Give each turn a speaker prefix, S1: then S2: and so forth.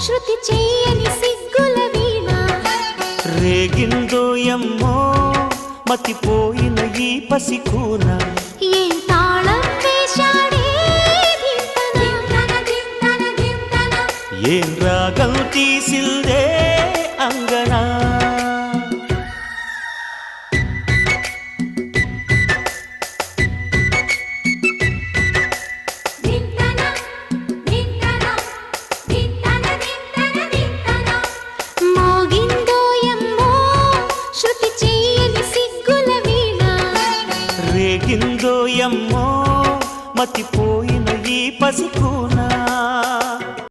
S1: శృతి చేయని సిగ్గుల వీణ
S2: రేగిందో ఎమ్మో మతిపోయిన ఈ పసికూన
S1: ఏం తాళం వేశాడే
S2: ఏం రాగం తీసిందే అంగనా
S1: మోగిందో ఎమ్మో శృతి చేయని సిగ్గుల వీణ
S2: రేగిందో ఎమ్మో మతి